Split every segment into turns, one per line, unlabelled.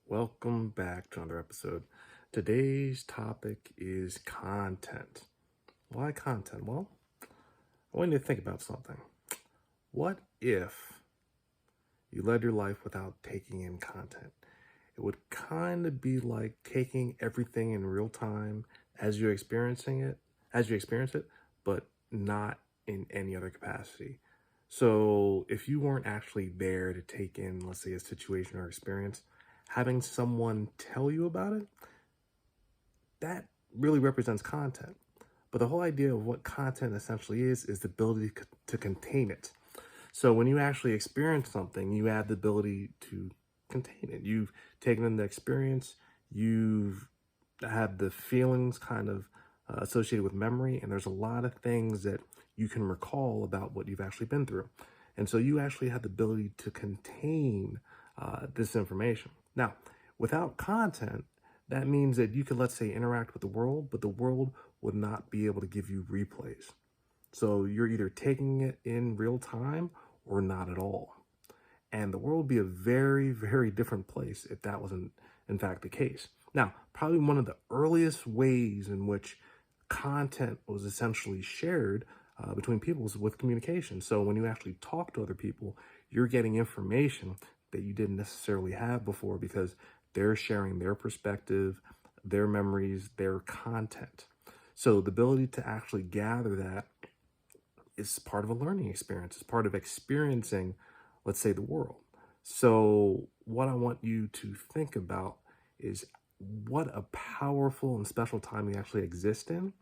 Welcome back to another episode. Today's topic is content. Why content? Well, I want you to think about something. What if you led your life without taking in content? It would kind of be like taking everything in real time as you experience it, but not in any other capacity. So if you weren't actually there to take in, let's say, a situation or experience, having someone tell you about it, that really represents content. But the whole idea of what content essentially is the ability to contain it. So when you actually experience something, you have the ability to contain it. You've taken in the experience, you've had the feelings kind of associated with memory, and there's a lot of things that you can recall about what you've actually been through. And so you actually have the ability to contain this information. Now, without content, that means that you could, let's say, interact with the world, but the world would not be able to give you replays. So you're either taking it in real time or not at all. And the world would be a very, very different place if that wasn't, in fact, the case. Now, probably one of the earliest ways in which content was essentially shared between people was with communication. So when you actually talk to other people, you're getting information that you didn't necessarily have before because they're sharing their perspective, their memories, their content. So the ability to actually gather that is part of a learning experience. It's part of experiencing, let's say, the world. So what I want you to think about is what a powerful and special time we actually exist in,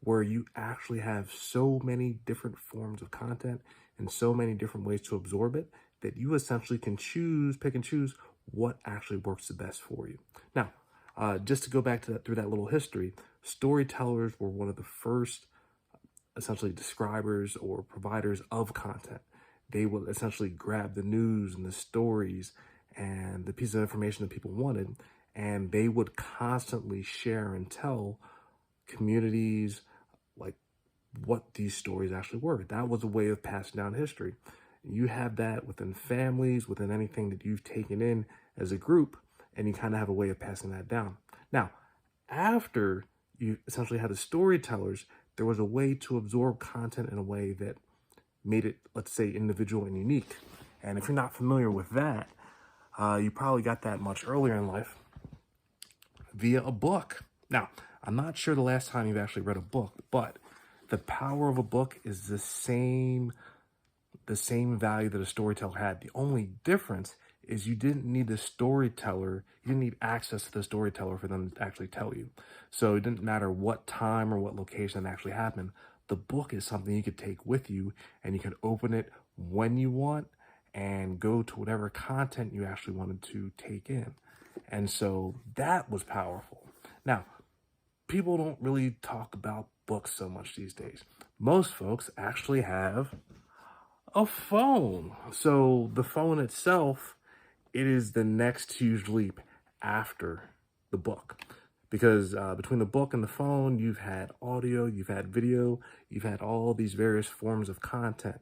where you actually have so many different forms of content and so many different ways to absorb it that you essentially can pick and choose what actually works the best for you. Now, just to go back to through that little history, storytellers were one of the first essentially describers or providers of content. They would essentially grab the news and the stories and the piece of information that people wanted, and they would constantly share and tell communities like what these stories actually were. That was a way of passing down history. You have that within families, within anything that you've taken in as a group, and you kind of have a way of passing that down. Now, after you essentially had the storytellers, there was a way to absorb content in a way that made it, let's say, individual and unique. And if you're not familiar with that, you probably got that much earlier in life via a book. Now, I'm not sure the last time you've actually read a book, but the power of a book is the same value that a storyteller had. The only difference is you didn't need the storyteller, you didn't need access to the storyteller for them to actually tell you. So it didn't matter what time or what location it actually happened. The book is something you could take with you and you can open it when you want and go to whatever content you actually wanted to take in. And so that was powerful. Now, people don't really talk about books so much these days. Most folks actually have a phone. So the phone itself, it is the next huge leap after the book. Because between the book and the phone, you've had audio, you've had video, you've had all these various forms of content,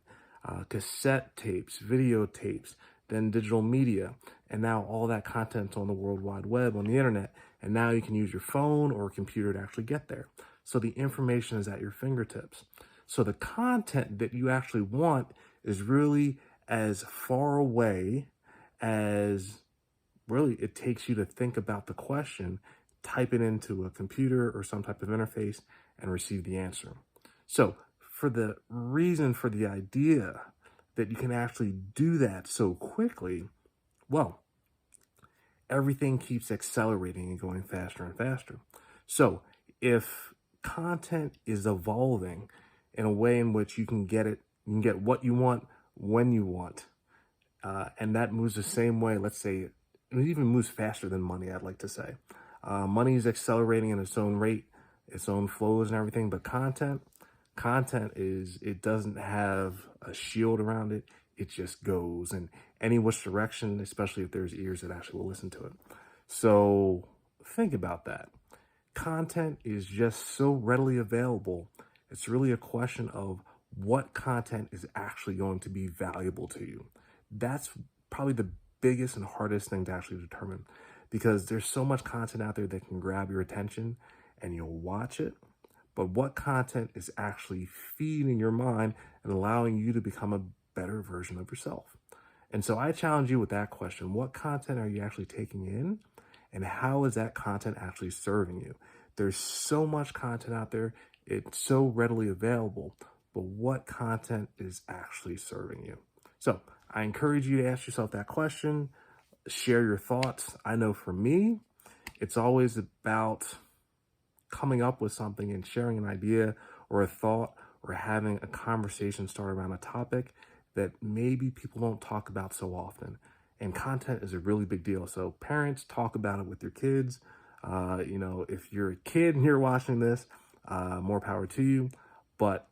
cassette tapes, videotapes, then digital media, and now all that content's on the World Wide Web, on the internet, and now you can use your phone or a computer to actually get there. So the information is at your fingertips. So the content that you actually want is really as far away as really it takes you to think about the question, type it into a computer or some type of interface, and receive the answer. So for the reason for the idea that you can actually do that so quickly, well, everything keeps accelerating and going faster and faster. So if content is evolving in a way in which you can get what you want when you want, and that moves the same way, let's say, it even moves faster than money, I'd like to say. Money is accelerating in its own rate, its own flows and everything, but content it doesn't have a shield around it. It just goes in any which direction, especially if there's ears that actually will listen to it. So think about that. Content is just so readily available. It's really a question of what content is actually going to be valuable to you. That's probably the biggest and hardest thing to actually determine. because there's so much content out there that can grab your attention and you'll watch it. But what content is actually feeding your mind and allowing you to become a better version of yourself? And so I challenge you with that question. What content are you actually taking in? And how is that content actually serving you? There's so much content out there. It's so readily available. But what content is actually serving you? So I encourage you to ask yourself that question. Share your thoughts. I know for me, it's always about coming up with something and sharing an idea or a thought or having a conversation start around a topic that maybe people don't talk about so often. And content is a really big deal. So parents, talk about it with your kids. If you're a kid and you're watching this, more power to you. But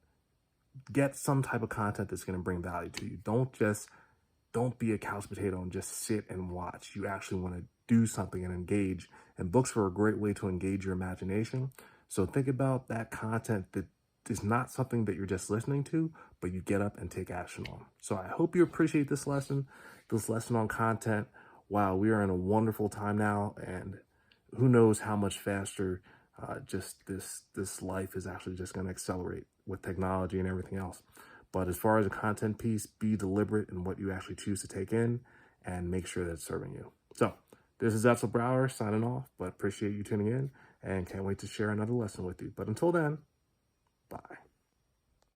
get some type of content that's going to bring value to you. Don't be a couch potato and just sit and watch. You actually want to do something and engage. And books are a great way to engage your imagination. So think about that content that is not something that you're just listening to, but you get up and take action on. So I hope you appreciate this lesson on content. Wow, we are in a wonderful time now, and who knows how much faster just this life is actually just going to accelerate with technology and everything else. But as far as a content piece, be deliberate in what you actually choose to take in and make sure that it's serving you. So this is Etzel Brower signing off, but appreciate you tuning in and can't wait to share another lesson with you. But until then, bye.